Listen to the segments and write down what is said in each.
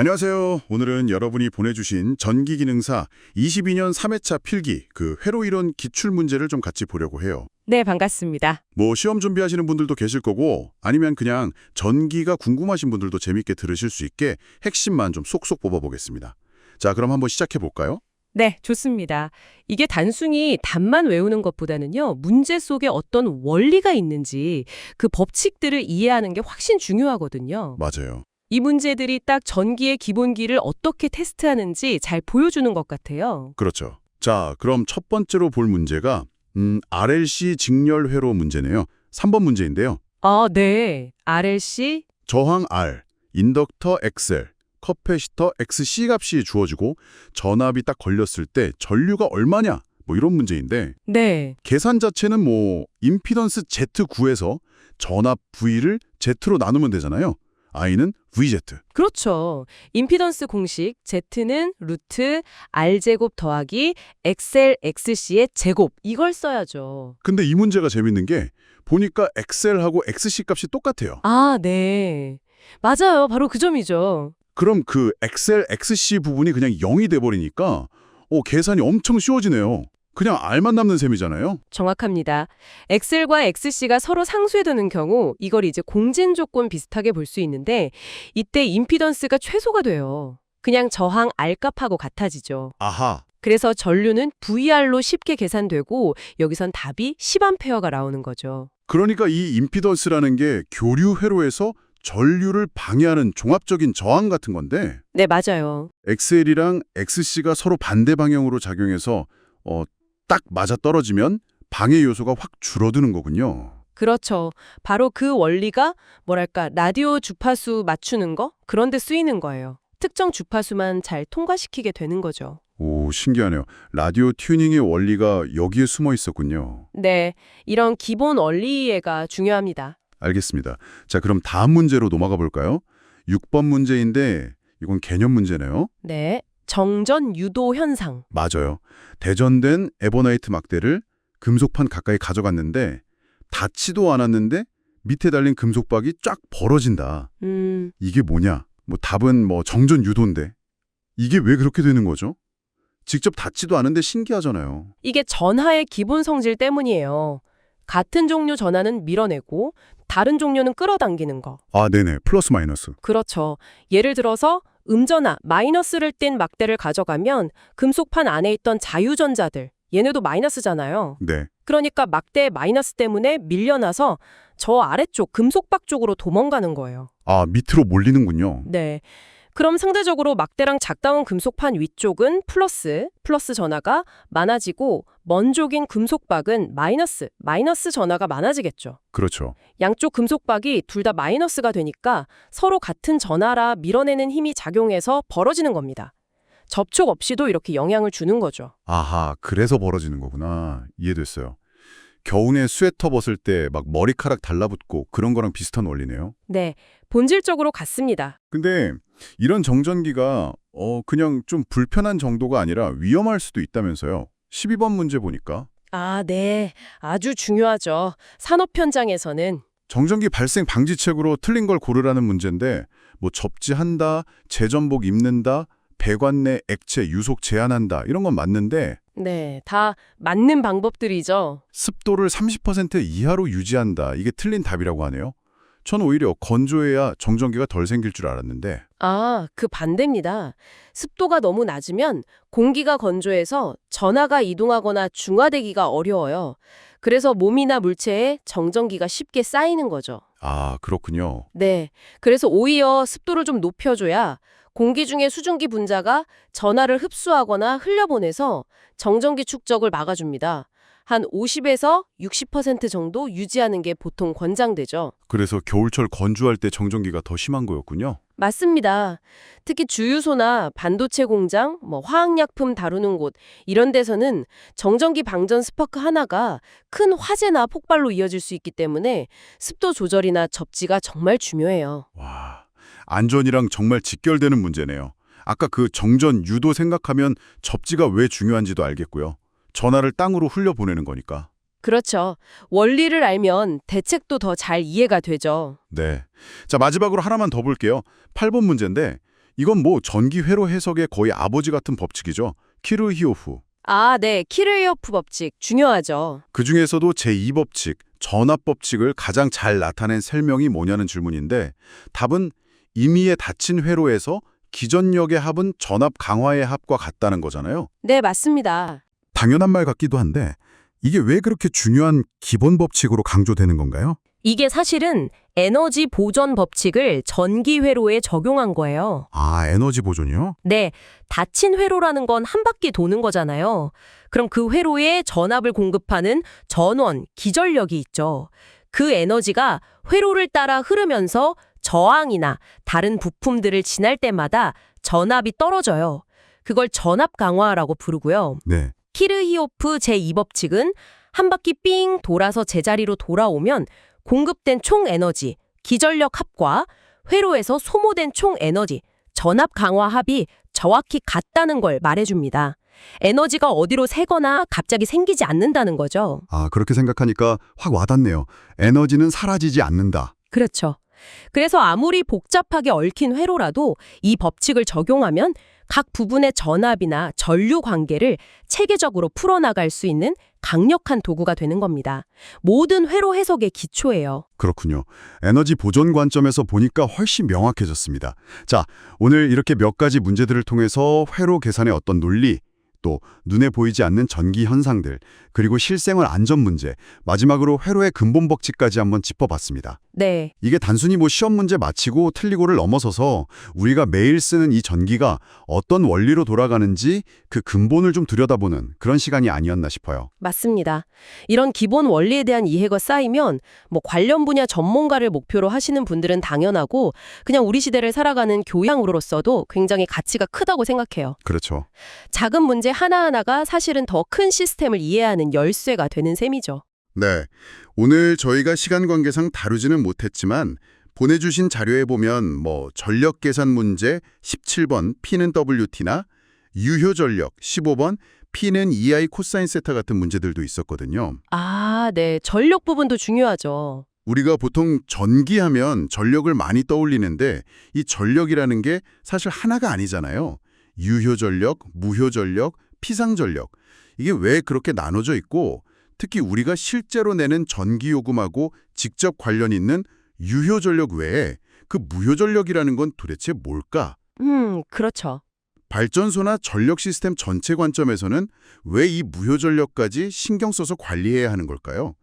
안녕하세요. 오늘은 여러분이 보내주신 전기기능사 22년 3회차 필기 회로 이론 기출문제를 좀 같이 보려고 해요. 네, 반갑습니다. 뭐 시험 준비하시는 분들도 계실 거고 아니면 그냥 전기가 궁금하신 분들도 재밌게 들으실 수 있게 핵심만 좀 쏙쏙 뽑아보겠습니다. 자, 그럼 한번 시작해 볼까요? 네, 좋습니다. 이게 단순히 답만 외우는 것보다는요, 문제 속에 어떤 원리가 있는지 그 법칙들을 이해하는 게 훨씬 중요하거든요. 맞아요. 이 문제들이 딱 전기의 기본기를 어떻게 테스트하는지 잘 보여주는 것 같아요. 그렇죠. 자, 그럼 첫 번째로 볼 문제가 RLC 직렬 회로 문제네요. 3번 문제인데요. 네. RLC? 저항 R, 인덕터 XL, 커패시터 XC 값이 주어지고 전압이 딱 걸렸을 때 전류가 얼마냐? 뭐 이런 문제인데 네. 계산 자체는 임피던스 Z 구해서 전압 V를 Z로 나누면 되잖아요. I는 VZ. 그렇죠. 임피던스 공식 Z는 루트 R제곱 더하기 XLXC의 제곱 이걸 써야죠. 근데 이 문제가 재밌는 게 보니까 XL하고 XC 값이 똑같아요. 네. 맞아요. 바로 그 점이죠. 그럼 그 XL, XC 부분이 그냥 0이 돼버리니까 계산이 엄청 쉬워지네요. 그냥 R만 남는 셈이잖아요. 정확합니다. XL과 XC가 서로 상쇄되는 경우 이걸 이제 공진 조건 비슷하게 볼 수 있는데 이때 임피던스가 최소가 돼요. 그냥 저항 R값하고 같아지죠. 아하. 그래서 전류는 VR로 쉽게 계산되고 여기선 답이 10A가 나오는 거죠. 그러니까 이 임피던스라는 게 교류 회로에서 전류를 방해하는 종합적인 저항 같은 건데 네, 맞아요. XL이랑 XC가 서로 반대 방향으로 작용해서 딱 맞아떨어지면 방해 요소가 확 줄어드는 거군요. 그렇죠. 바로 그 원리가 라디오 주파수 맞추는 거? 그런 데 쓰이는 거예요. 특정 주파수만 잘 통과시키게 되는 거죠. 오, 신기하네요. 라디오 튜닝의 원리가 여기에 숨어 있었군요. 네, 이런 기본 원리 이해가 중요합니다. 알겠습니다. 자, 그럼 다음 문제로 넘어가 볼까요? 6번 문제인데 이건 개념 문제네요. 네, 정전 유도 현상. 맞아요. 대전된 에버나이트 막대를 금속판 가까이 가져갔는데 닿지도 않았는데 밑에 달린 금속박이 쫙 벌어진다. 이게 뭐냐? 답은 정전 유도인데. 이게 왜 그렇게 되는 거죠? 직접 닿지도 않은데 신기하잖아요. 이게 전하의 기본 성질 때문이에요. 같은 종류 전하는 밀어내고 다른 종류는 끌어당기는 거. 아, 네네. 플러스 마이너스. 그렇죠. 예를 들어서 음전하, 마이너스를 띤 막대를 가져가면 금속판 안에 있던 자유전자들, 얘네도 마이너스잖아요. 네. 그러니까 막대의 마이너스 때문에 밀려나서 저 아래쪽 금속박 쪽으로 도망가는 거예요. 아, 밑으로 몰리는군요. 네. 그럼 상대적으로 막대랑 작다운 금속판 위쪽은 플러스 전하가 많아지고 먼 쪽인 금속박은 마이너스 전하가 많아지겠죠. 그렇죠. 양쪽 금속박이 둘 다 마이너스가 되니까 서로 같은 전하라 밀어내는 힘이 작용해서 벌어지는 겁니다. 접촉 없이도 이렇게 영향을 주는 거죠. 아하, 그래서 벌어지는 거구나. 이해됐어요. 겨우내 스웨터 벗을 때 막 머리카락 달라붙고 그런 거랑 비슷한 원리네요. 네, 본질적으로 같습니다. 근데 이런 정전기가 그냥 좀 불편한 정도가 아니라 위험할 수도 있다면서요. 12번 문제 보니까 네. 아주 중요하죠. 산업 현장에서는. 정전기 발생 방지책으로 틀린 걸 고르라는 문제인데 접지한다, 재전복 입는다, 배관 내 액체 유속 제한한다 이런 건 맞는데 네, 다 맞는 방법들이죠. 습도를 30% 이하로 유지한다. 이게 틀린 답이라고 하네요. 전 오히려 건조해야 정전기가 덜 생길 줄 알았는데. 그 반대입니다. 습도가 너무 낮으면 공기가 건조해서 전하가 이동하거나 중화되기가 어려워요. 그래서 몸이나 물체에 정전기가 쉽게 쌓이는 거죠. 아, 그렇군요. 네, 그래서 오히려 습도를 좀 높여줘야 공기 중에 수증기 분자가 전하를 흡수하거나 흘려보내서 정전기 축적을 막아줍니다. 한 50에서 60% 정도 유지하는 게 보통 권장되죠. 그래서 겨울철 건조할 때 정전기가 더 심한 거였군요. 맞습니다. 특히 주유소나 반도체 공장, 화학약품 다루는 곳 이런 데서는 정전기 방전 스파크 하나가 큰 화재나 폭발로 이어질 수 있기 때문에 습도 조절이나 접지가 정말 중요해요. 와, 안전이랑 정말 직결되는 문제네요. 아까 그 정전 유도 생각하면 접지가 왜 중요한지도 알겠고요. 전하를 땅으로 흘려보내는 거니까. 그렇죠. 원리를 알면 대책도 더 잘 이해가 되죠. 네. 자, 마지막으로 하나만 더 볼게요. 8번 문제인데 이건 뭐 전기 회로 해석의 거의 아버지 같은 법칙이죠. 키르히오프. 아, 네. 키르히오프 법칙 중요하죠. 그중에서도 제2법칙, 전압법칙을 가장 잘 나타낸 설명이 뭐냐는 질문인데 답은 임의에 닫힌 회로에서 기전력의 합은 전압 강화의 합과 같다는 거잖아요. 네, 맞습니다. 당연한 말 같기도 한데 이게 왜 그렇게 중요한 기본 법칙으로 강조되는 건가요? 이게 사실은 에너지 보존 법칙을 전기 회로에 적용한 거예요. 아, 에너지 보존이요? 네, 닫힌 회로라는 건 한 바퀴 도는 거잖아요. 그럼 그 회로에 전압을 공급하는 전원, 기전력이 있죠. 그 에너지가 회로를 따라 흐르면서 저항이나 다른 부품들을 지날 때마다 전압이 떨어져요. 그걸 전압 강화라고 부르고요. 네. 키르히오프 제2법칙은 한 바퀴 삥 돌아서 제자리로 돌아오면 공급된 총 에너지, 기전력 합과 회로에서 소모된 총 에너지, 전압 강화 합이 정확히 같다는 걸 말해줍니다. 에너지가 어디로 새거나 갑자기 생기지 않는다는 거죠. 아, 그렇게 생각하니까 확 와닿네요. 에너지는 사라지지 않는다. 그렇죠. 그래서 아무리 복잡하게 얽힌 회로라도 이 법칙을 적용하면 각 부분의 전압이나 전류 관계를 체계적으로 풀어나갈 수 있는 강력한 도구가 되는 겁니다. 모든 회로 해석의 기초예요. 그렇군요. 에너지 보존 관점에서 보니까 훨씬 명확해졌습니다. 자, 오늘 이렇게 몇 가지 문제들을 통해서 회로 계산의 어떤 논리, 또 눈에 보이지 않는 전기 현상들, 그리고 실생활 안전 문제, 마지막으로 회로의 근본 법칙까지 한번 짚어봤습니다. 네. 이게 단순히 뭐 시험 문제 맞히고 틀리고를 넘어서서 우리가 매일 쓰는 이 전기가 어떤 원리로 돌아가는지 그 근본을 좀 들여다보는 그런 시간이 아니었나 싶어요. 맞습니다. 이런 기본 원리에 대한 이해가 쌓이면 뭐 관련 분야 전문가를 목표로 하시는 분들은 당연하고 그냥 우리 시대를 살아가는 교양으로서도 굉장히 가치가 크다고 생각해요. 그렇죠. 작은 문제 하나하나가 사실은 더 큰 시스템을 이해하는 열쇠가 되는 셈이죠. 네, 오늘 저희가 시간 관계상 다루지는 못했지만 보내주신 자료에 보면 뭐 전력 계산 문제 17번 P는 WT나 유효 전력 15번 P는 EI 코사인 세타 같은 문제들도 있었거든요. 아, 네. 전력 부분도 중요하죠. 우리가 보통 전기하면 전력을 많이 떠올리는데 이 전력이라는 게 사실 하나가 아니잖아요. 유효 전력, 무효 전력, 피상 전력. 이게 왜 그렇게 나눠져 있고 특히 우리가 실제로 내는 전기 요금하고 직접 관련 있는 유효 전력 외에 그 무효 전력이라는 건 도대체 뭘까? 그렇죠. 발전소나 전력 시스템 전체 관점에서는 왜 이 무효 전력까지 신경 써서 관리해야 하는 걸까요?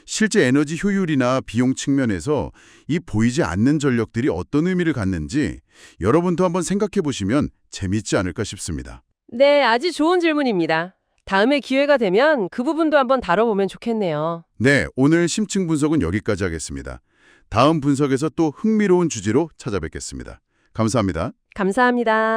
실제 에너지 효율이나 비용 측면에서 이 보이지 않는 전력들이 어떤 의미를 갖는지 여러분도 한번 생각해 보시면 재밌지 않을까 싶습니다. 네, 아주 좋은 질문입니다. 다음에 기회가 되면 그 부분도 한번 다뤄보면 좋겠네요. 네, 오늘 심층 분석은 여기까지 하겠습니다. 다음 분석에서 또 흥미로운 주제로 찾아뵙겠습니다. 감사합니다. 감사합니다.